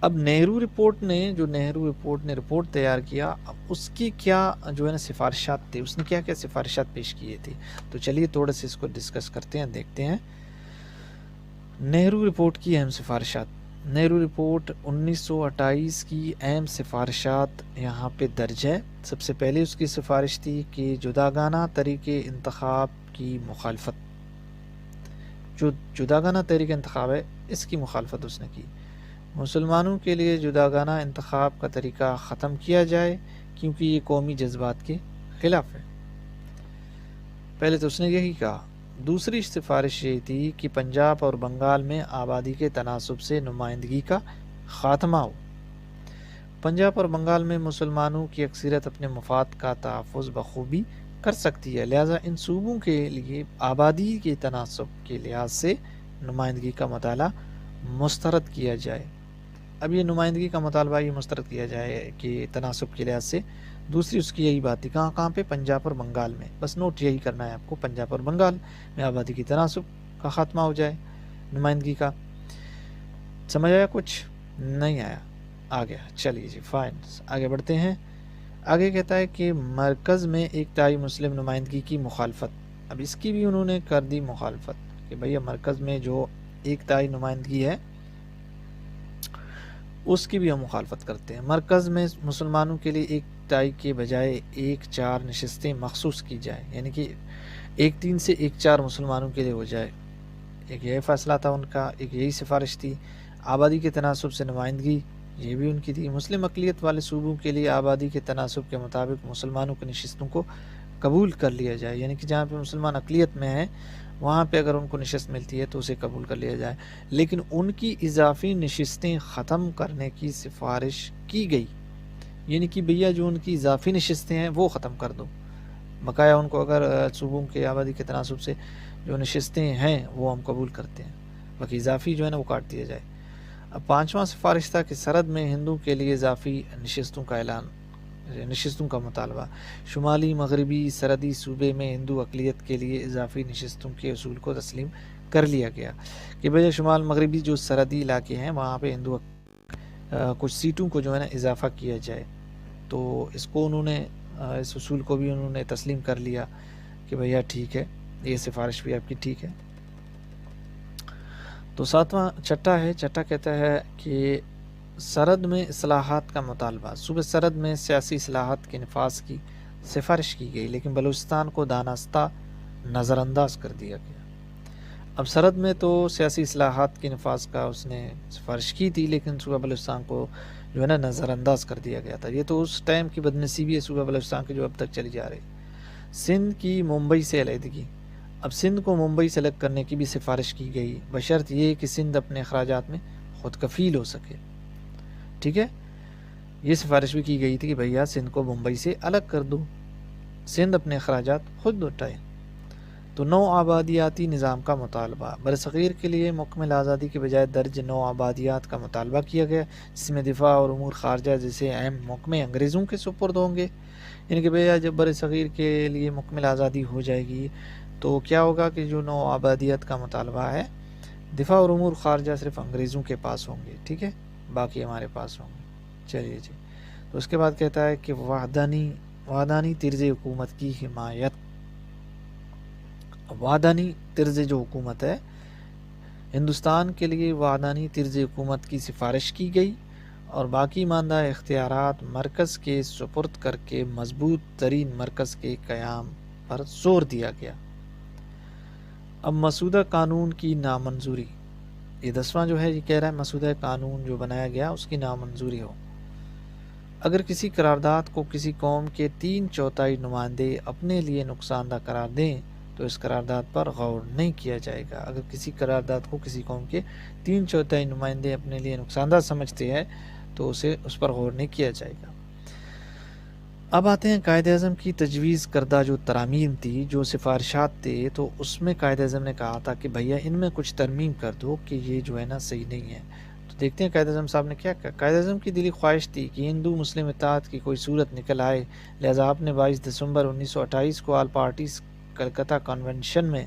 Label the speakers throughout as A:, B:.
A: اب نہرو رپورٹ نے رپورٹ تیار کیا، اب اس کی کیا جو ہے نا سفارشات تھی، اس نے کیا کیا سفارشات پیش کیے تھے، تو چلیے تھوڑا سا اس کو ڈسکس کرتے ہیں، دیکھتے ہیں نہرو رپورٹ کی اہم سفارشات۔ نہرو رپورٹ 1928 کی اہم سفارشات یہاں پہ درج ہے۔ سب سے پہلے اس کی سفارش تھی کہ جداگانہ طریقے انتخاب کی مخالفت، جو جداگانہ طریقہ انتخاب ہے اس کی مخالفت اس نے کی۔ مسلمانوں کے لیے جداگانہ انتخاب کا طریقہ ختم کیا جائے کیونکہ یہ قومی جذبات کے خلاف ہے، پہلے تو اس نے یہی کہا۔ دوسری سفارش یہ تھی کہ پنجاب اور بنگال میں آبادی کے تناسب سے نمائندگی کا خاتمہ ہو۔ پنجاب اور بنگال میں مسلمانوں کی اکثریت اپنے مفاد کا تحفظ بخوبی کر سکتی ہے، لہذا ان صوبوں کے لیے آبادی کے تناسب کے لحاظ سے نمائندگی کا مطالبہ مسترد کیا جائے۔ اب یہ نمائندگی کا مطالبہ یہ مسترد کیا جائے کہ تناسب کے لحاظ سے۔ دوسری اس کی یہی بات تھی، کہاں پہ؟ پنجاب اور بنگال میں، بس نوٹ یہی کرنا ہے آپ کو، پنجاب اور بنگال میں آبادی کی تناسب کا خاتمہ ہو جائے، نمائندگی کا۔ سمجھ آیا؟ کچھ نہیں آیا؟ آ گیا، چلیے جی فائن، آگے بڑھتے ہیں۔ آگے کہتا ہے کہ مرکز میں ایک تائی مسلم نمائندگی کی مخالفت۔ اب اس کی بھی انہوں نے کر دی مخالفت کہ بھئی مرکز میں جو ایک تائی نمائندگی ہے اس کی بھی ہم مخالفت کرتے ہیں۔ مرکز میں مسلمانوں کے لیے ایک تائی کے بجائے 1-4 نشستیں مخصوص کی جائے، یعنی کہ 1-3 سے 1-4 مسلمانوں کے لیے ہو جائے۔ ایک یہ فیصلہ تھا ان کا، ایک یہی سفارش تھی۔ آبادی کے تناسب سے نمائندگی، یہ بھی ان کی تھی۔ مسلم اقلیت والے صوبوں کے لیے آبادی کے تناسب کے مطابق مسلمانوں کی نشستوں کو قبول کر لیا جائے، یعنی کہ جہاں پہ مسلمان اقلیت میں ہیں وہاں پہ اگر ان کو نشست ملتی ہے تو اسے قبول کر لیا جائے، لیکن ان کی اضافی نشستیں ختم کرنے کی سفارش کی گئی، یعنی کہ بھیا جو ان کی اضافی نشستیں ہیں وہ ختم کر دو، بقایا ان کو اگر صوبوں کے آبادی کے تناسب سے جو نشستیں ہیں وہ ہم قبول کرتے ہیں، باقی اضافی جو ہے نا وہ کاٹ دیا جائے۔ اب 5واں سفارش تھا کہ سرحد میں ہندو کے لیے اضافی نشستوں کا مطالبہ۔ شمالی مغربی سرحدی صوبے میں ہندو اقلیت کے لیے اضافی نشستوں کے اصول کو تسلیم کر لیا گیا کہ بھئی شمال مغربی جو سرحدی علاقے ہیں وہاں پہ ہندو کچھ سیٹوں کو جو ہے نا اضافہ کیا جائے، تو اس کو انہوں نے اس اصول کو بھی انہوں نے تسلیم کر لیا کہ بھیا ٹھیک ہے، یہ سفارش بھی آپ کی ٹھیک ہے۔ تو 7واں چٹا کہتا ہے کہ سرحد میں اصلاحات کا مطالبہ۔ صوبہ سرحد میں سیاسی اصلاحات کے نفاذ کی سفارش کی گئی، لیکن بلوچستان کو دانستہ نظر انداز کر دیا گیا۔ اب سرحد میں تو سیاسی اصلاحات کے نفاذ کا اس نے سفارش کی تھی، لیکن صوبہ بلوچستان کو جو ہے نا نظر انداز کر دیا گیا تھا۔ یہ تو اس ٹائم کی بدنصیبی ہے صوبہ بلوچستان کی جو اب تک چلی جا رہی۔ سندھ کی ممبئی سے علیحدگی۔ اب سندھ کو ممبئی سے الگ کرنے کی بھی سفارش کی گئی، بشرط یہ کہ سندھ اپنے اخراجات میں خود کفیل ہو سکے۔ ٹھیک ہے، یہ سفارش بھی کی گئی تھی کہ بھیا سندھ کو ممبئی سے الگ کر دو، سندھ اپنے اخراجات خود اٹھائے۔ تو نو آبادیاتی نظام کا مطالبہ۔ برصغیر کے لیے مکمل آزادی کے بجائے درج نو آبادیات کا مطالبہ کیا گیا، جس میں دفاع اور امور خارجہ جیسے اہم محکمے انگریزوں کے سپرد ہوں گے، یعنی کہ بھیا جب برصغیر کے لیے مکمل آزادی ہو جائے گی تو کیا ہوگا کہ جو نو آبادیات کا مطالبہ ہے، دفاع اور امور خارجہ صرف انگریزوں کے پاس ہوں گے، ٹھیک ہے، باقی ہمارے پاس ہوں گے۔ چلیے جی، تو اس کے بعد کہتا ہے کہ وحدانی طرز حکومت کی حمایت۔ وحدانی طرز جو حکومت ہے ہندوستان کے لیے، وحدانی طرز حکومت کی سفارش کی گئی اور باقی ماندہ اختیارات مرکز کے سپرد کر کے مضبوط ترین مرکز کے قیام پر زور دیا گیا۔ اب مسودہ قانون کی نامنظوری، یہ 10واں جو ہے یہ کہہ رہا ہے مسودہ قانون جو بنایا گیا اس کی نامنظوری ہو۔ اگر کسی قرارداد کو کسی قوم کے 3/4 نمائندے اپنے لیے نقصان دہ قرار دیں تو اس قرارداد پر غور نہیں کیا جائے گا۔ اگر کسی قرارداد کو کسی قوم کے 3/4 نمائندے اپنے لیے نقصان دہ سمجھتے ہیں تو اس پر غور نہیں کیا جائے گا۔ اب آتے ہیں قائد اعظم کی تجویز کردہ جو ترامیم تھی، جو سفارشات تھے، تو اس میں قائد اعظم نے کہا تھا کہ بھیا ان میں کچھ ترمیم کر دو کہ یہ جو ہے نا صحیح نہیں ہے۔ تو دیکھتے ہیں قائد اعظم صاحب نے کیا کہا۔ قائد اعظم کی دلی خواہش تھی کہ ہندو مسلم اتحاد کی کوئی صورت نکل آئے، لہذا آپ نے 22 دسمبر 1928 کو آل پارٹیز کلکتہ کنونشن میں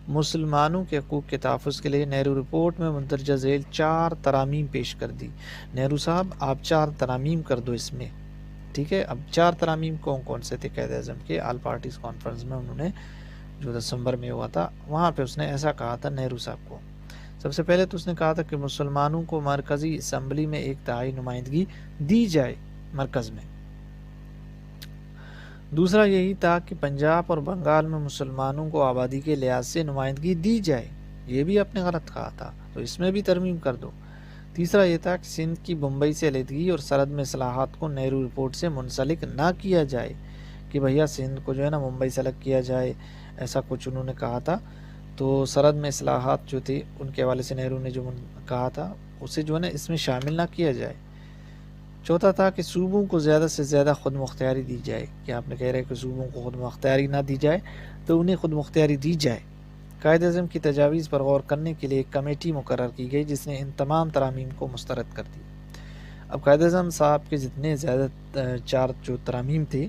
A: مسلمانوں کے حقوق کے تحفظ کے لیے نہرو رپورٹ میں مندرجہ ذیل 4 ترامیم پیش کر دی۔ نہرو صاحب آپ 4 ترامیم کر دو اس میں، ٹھیک ہے۔ اب 4 ترامیم کون سے تھے قائد اعظم کے؟ آل پارٹیز کانفرنس میں انہوں نے جو دسمبر میں ہوا تھا وہاں پہ اس نے ایسا کہا تھا نہرو صاحب کو۔ سب سے پہلے تو اس نے کہا تھا کہ مسلمانوں کو مرکزی اسمبلی میں 1/3 نمائندگی دی جائے مرکز میں۔ دوسرا یہی تھا کہ پنجاب اور بنگال میں مسلمانوں کو آبادی کے لحاظ سے نمائندگی دی جائے، یہ بھی آپ نے غلط کہا تھا، تو اس میں بھی ترمیم کر دو۔ تیسرا یہ تھا کہ سندھ کی بمبئی سے علیحدگی اور سرحد میں اصلاحات کو نہرو رپورٹ سے منسلک نہ کیا جائے، کہ بھیا سندھ کو جو ہے نا ممبئی سے الگ کیا جائے، ایسا کچھ انہوں نے کہا تھا۔ تو سرحد میں اصلاحات جو تھی ان کے حوالے سے نہرو نے جو کہا تھا اسے جو ہے نا اس میں شامل نہ کیا جائے۔ چوتھا تھا کہ صوبوں کو زیادہ سے زیادہ خود مختاری دی جائے، کہ آپ نے کہہ رہے کہ صوبوں کو خود مختاری نہ دی جائے تو انہیں خود مختاری دی جائے۔ قائد اعظم کی تجاویز پر غور کرنے کے لیے ایک کمیٹی مقرر کی گئی جس نے ان تمام ترامیم کو مسترد کر دی۔ اب قائد اعظم صاحب کے جتنے زیادہ 4 جو ترامیم تھے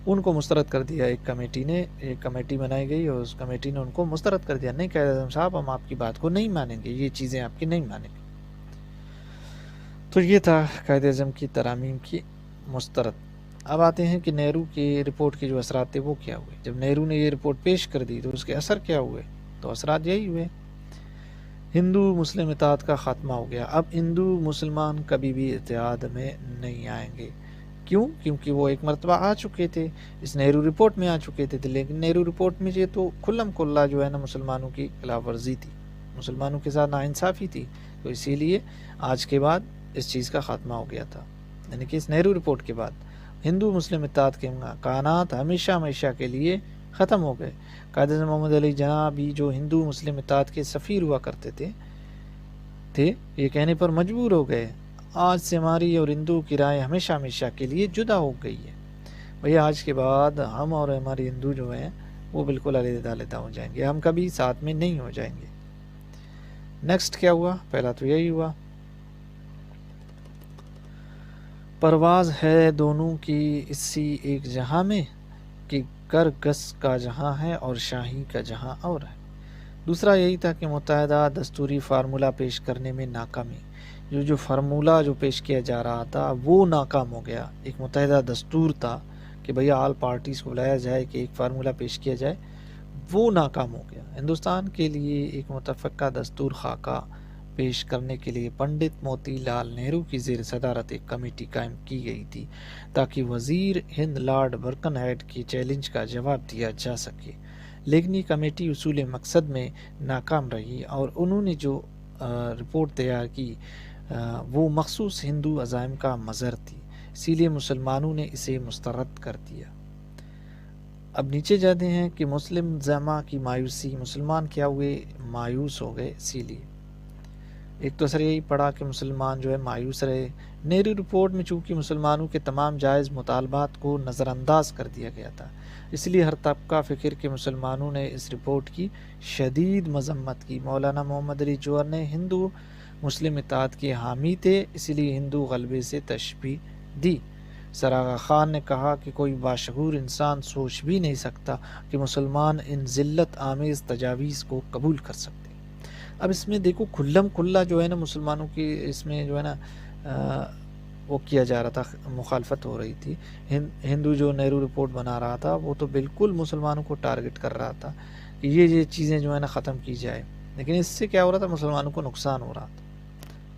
A: ان کو مسترد کر دیا ایک کمیٹی نے، ایک کمیٹی بنائی گئی اور اس کمیٹی نے ان کو مسترد کر دیا۔ نہیں قائد اعظم صاحب، ہم آپ کی بات کو نہیں مانیں گے، یہ چیزیں آپ کی نہیں مانیں گے۔ تو یہ تھا قائد اعظم کی ترامیم کی مسترد۔ اب آتے ہیں کہ نہرو کی رپورٹ کے جو اثرات تھے وہ کیا ہوئے۔ جب نہرو نے یہ رپورٹ پیش کر دی تو اس کے اثر کیا ہوئے؟ تو اثرات یہی ہوئے، ہندو مسلم اتحاد کا خاتمہ ہو گیا۔ اب ہندو مسلمان کبھی بھی اتحاد میں نہیں آئیں گے۔ کیوں؟ کیونکہ وہ ایک مرتبہ آ چکے تھے، اس نہرو رپورٹ میں آ چکے تھے، لیکن نہرو رپورٹ میں یہ تو کھلم کھلا جو ہے نا مسلمانوں کی خلاف ورزی تھی، مسلمانوں کے ساتھ ناانصافی تھی، تو اسی لیے آج کے بعد اس چیز کا خاتمہ ہو گیا تھا۔ یعنی کہ اس نہرو رپورٹ کے بعد ہندو مسلم اتحاد کے امکانات ہمیشہ ہمیشہ کے لیے ختم ہو گئے۔ قائد اعظم محمد علی جناح بھی جو ہندو مسلم اتحاد کے سفیر ہوا کرتے تھے یہ کہنے پر مجبور ہو گئے، آج سے ہماری اور ہندو کی رائے ہمیشہ ہمیشہ کے لیے جدا ہو گئی ہے۔ بھئی آج کے بعد ہم اور ہمارے ہندو جو ہیں وہ بالکل علیحدہ علیحدہ ہو جائیں گے، ہم کبھی ساتھ میں نہیں ہو جائیں گے۔ نیکسٹ کیا ہوا؟ پہلا تو یہی ہوا، پرواز ہے دونوں کی اسی ایک جہاں میں، کہ کرگس کا جہاں ہے اور شاہی کا جہاں اور ہے۔ دوسرا یہی تھا کہ متحدہ دستوری فارمولہ پیش کرنے میں ناکامی، جو فارمولہ جو پیش کیا جا رہا تھا وہ ناکام ہو گیا۔ ایک متحدہ دستور تھا کہ بھیا آل پارٹیز کو بلایا جائے کہ ایک فارمولہ پیش کیا جائے، وہ ناکام ہو گیا۔ ہندوستان کے لیے ایک متفقہ دستور خاکہ پیش کرنے کے لیے پنڈت موتی لال نہرو کی زیر صدارت ایک کمیٹی قائم کی گئی تھی تاکہ وزیر ہند لارڈ برکن ہیڈ کے چیلنج کا جواب دیا جا سکے، لیکن یہ کمیٹی اصول مقصد میں ناکام رہی اور انہوں نے جو رپورٹ تیار کی وہ مخصوص ہندو عزائم کا مظہر تھی، اسی لیے مسلمانوں نے اسے مسترد کر دیا۔ اب نیچے جاتے ہیں کہ مسلم زعما کی مایوسی، مسلمان کیا ہوئے؟ مایوس ہو گئے۔ اسی لیے ایک تو اثر یہی پڑا کہ مسلمان جو ہے مایوس رہے۔ نہرو رپورٹ میں چونکہ مسلمانوں کے تمام جائز مطالبات کو نظر انداز کر دیا گیا تھا، اس لیے ہر طبقہ فکر کے مسلمانوں نے اس رپورٹ کی شدید مذمت کی۔ مولانا محمد علی جوہر نے ہندو مسلم اتحاد کے حامی تھے، اس لیے ہندو غلبے سے تشبیہ دی۔ سر آغا خان نے کہا کہ کوئی باشعور انسان سوچ بھی نہیں سکتا کہ مسلمان ان ذلت آمیز تجاویز کو قبول کر سکتے۔ اب اس میں دیکھو کھلم کھلا جو ہے نا مسلمانوں کی اس میں جو ہے نا وہ کیا جا رہا تھا، مخالفت ہو رہی تھی۔ ہندو جو نہرو رپورٹ بنا رہا تھا وہ تو بالکل مسلمانوں کو ٹارگٹ کر رہا تھا کہ یہ چیزیں جو ہے نا ختم کی جائے، لیکن اس سے کیا ہو رہا تھا؟ مسلمانوں کو نقصان ہو رہا تھا،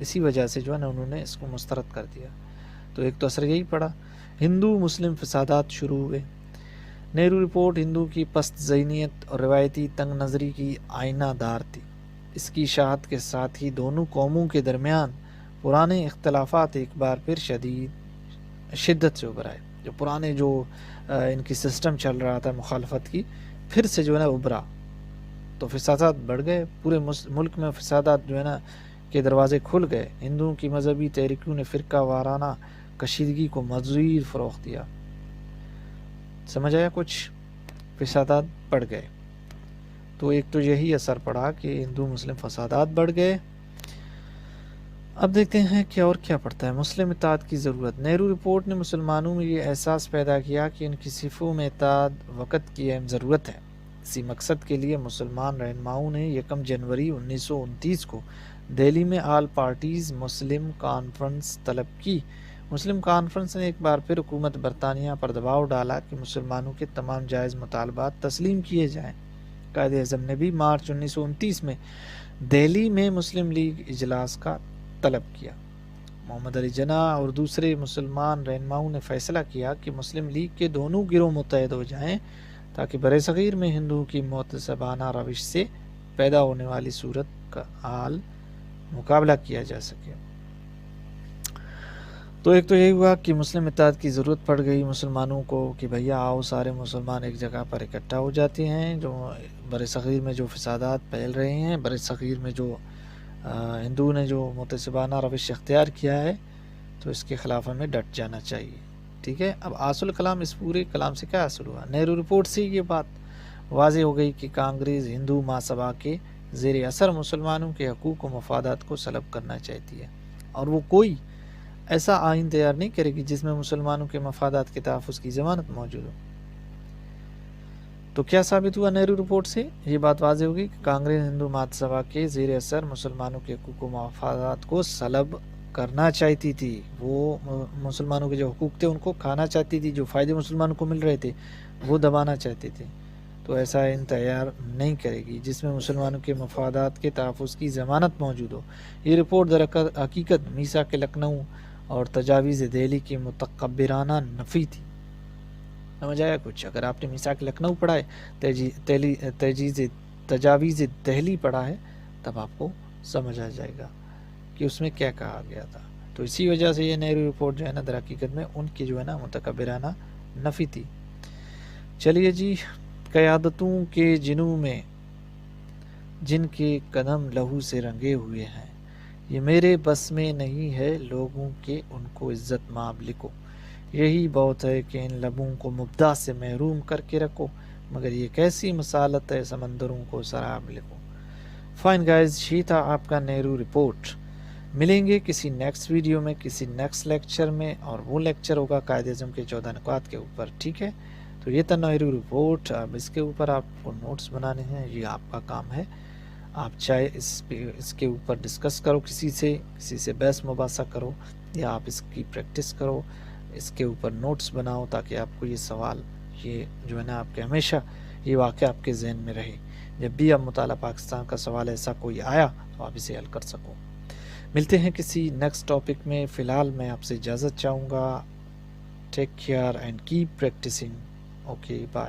A: اسی وجہ سے جو ہے نا انہوں نے اس کو مسترد کر دیا۔ تو ایک تو اثر یہی پڑا، ہندو مسلم فسادات شروع ہوئے۔ نہرو رپورٹ ہندو کی پست ذہنیت اور روایتی تنگ نظری کی آئینہ دار تھی۔ اس کی اشاعت کے ساتھ ہی دونوں قوموں کے درمیان پرانے اختلافات ایک بار پھر شدت سے ابھر آئے۔ جو پرانے جو ان کی سسٹم چل رہا تھا مخالفت کی، پھر سے جو ہے نا ابھرا، تو فسادات بڑھ گئے، پورے ملک میں فسادات جو ہے نا کے دروازے کھل گئے۔ ہندوؤں کی مذہبی تحریکوں نے فرقہ وارانہ کشیدگی کو مزید فروغ دیا۔ سمجھ آیا کچھ؟ فسادات بڑھ گئے، تو ایک تو یہی اثر پڑا کہ ہندو مسلم فسادات بڑھ گئے۔ اب دیکھتے ہیں کہ اور کیا پڑتا ہے۔ مسلم اتحاد کی ضرورت، نہرو رپورٹ نے مسلمانوں میں یہ احساس پیدا کیا کہ ان کی صفوں میں اتحاد وقت کی اہم ضرورت ہے۔ اسی مقصد کے لیے مسلمان رہنماؤں نے 1 جنوری 1929 کو دہلی میں آل پارٹیز مسلم کانفرنس طلب کی۔ مسلم کانفرنس نے ایک بار پھر حکومت برطانیہ پر دباؤ ڈالا کہ مسلمانوں کے تمام جائز مطالبات تسلیم کیے جائیں۔ قائد اعظم نے بھی مارچ 1929 میں دہلی میں مسلم لیگ اجلاس کا طلب کیا۔ محمد علی جناح اور دوسرے مسلمان رہنماؤں نے فیصلہ کیا کہ مسلم لیگ کے دونوں گروہ متحد ہو جائیں تاکہ برصغیر میں ہندوؤں کی معتصبانہ روش سے پیدا ہونے والی صورت کا حال مقابلہ کیا جا سکے۔ تو ایک تو یہی ہوا کہ مسلم اتحاد کی ضرورت پڑ گئی مسلمانوں کو کہ بھیا آؤ سارے مسلمان ایک جگہ پر اکٹھا ہو جاتے ہیں، جو برصغیر میں جو فسادات پھیل رہے ہیں، برصغیر میں جو ہندو نے جو معتصبانہ روش اختیار کیا ہے، تو اس کے خلاف ہمیں ڈٹ جانا چاہیے۔ ٹھیک ہے، اب اصل کلام، اس پورے کلام سے کیا حاصل ہوا؟ نہرو رپورٹ سے یہ بات واضح ہو گئی کہ کانگریس ہندو مہاسبھا کے زیر اثر مسلمانوں کے حقوق و مفادات کو سلب کرنا چاہتی ہے، اور وہ کوئی ایسا آئین تیار نہیں کرے گی جس میں مسلمانوں کے مفادات کے تحفظ کی ضمانت موجود ہو۔ تو کیا ثابت ہوا نہرو رپورٹ سے؟ یہ بات واضح ہوگی کہ کانگریس ہندو مہاسبھا کے زیر اثر مسلمانوں کے حقوق و مفادات کو سلب کرنا چاہتی تھی۔ وہ مسلمانوں کے جو حقوق تھے ان کو کھانا چاہتی تھی، جو فائدے مسلمانوں کو مل رہے تھے وہ دبانا چاہتے تھے۔ تو ایسا آئین تیار نہیں کرے گی جس میں مسلمانوں کے مفادات کے تحفظ کی ضمانت موجود ہو۔ یہ رپورٹ در حقیقت میثاق لکھنؤ اور تجاویز دہلی کی متکبرانہ نفی تھی۔ سمجھ آیا کچھ؟ اگر آپ نے میثاق لکھنؤ پڑھا ہے، تجاویز دہلی پڑھا ہے، تب آپ کو سمجھ آ جائے گا کہ اس میں کیا کہا گیا تھا۔ تو اسی وجہ سے یہ نہرو رپورٹ جو ہے نا در حقیقت میں ان کی جو ہے نا متکبرانہ نفی تھی۔ چلیے جی، قیادتوں کے جنوں میں جن کے قدم لہو سے رنگے ہوئے ہیں، یہ میرے بس میں نہیں ہے لوگوں کے ان کو عزت مآب لکھو، یہی بہت ہے کہ ان لبوں کو مبدا سے محروم کر کے رکھو، مگر یہ کیسی مسالت ہے سمندروں کو سراب لکھو۔ فائن گائز، یہ تھا آپ کا نہرو رپورٹ۔ ملیں گے کسی نیکسٹ ویڈیو میں، کسی نیکسٹ لیکچر میں، اور وہ لیکچر ہوگا قائد اعظم کے 14 نکات کے اوپر۔ ٹھیک ہے، تو یہ تھا نہرو رپورٹ۔ اب اس کے اوپر آپ کو نوٹس بنانے ہیں، یہ آپ کا کام ہے۔ آپ چاہے اس کے اوپر ڈسکس کرو، کسی سے بحث مباحثہ کرو، یا آپ اس کی پریکٹس کرو، اس کے اوپر نوٹس بناؤ، تاکہ آپ کو یہ سوال، یہ جو ہے نا آپ کے ہمیشہ یہ واقعہ آپ کے ذہن میں رہے۔ جب بھی آپ مطالعہ پاکستان کا سوال ایسا کوئی آیا تو آپ اسے حل کر سکو۔ ملتے ہیں کسی نیکسٹ ٹاپک میں۔ فی الحال میں آپ سے اجازت چاہوں گا۔ Take care and keep practising. Okay, bye.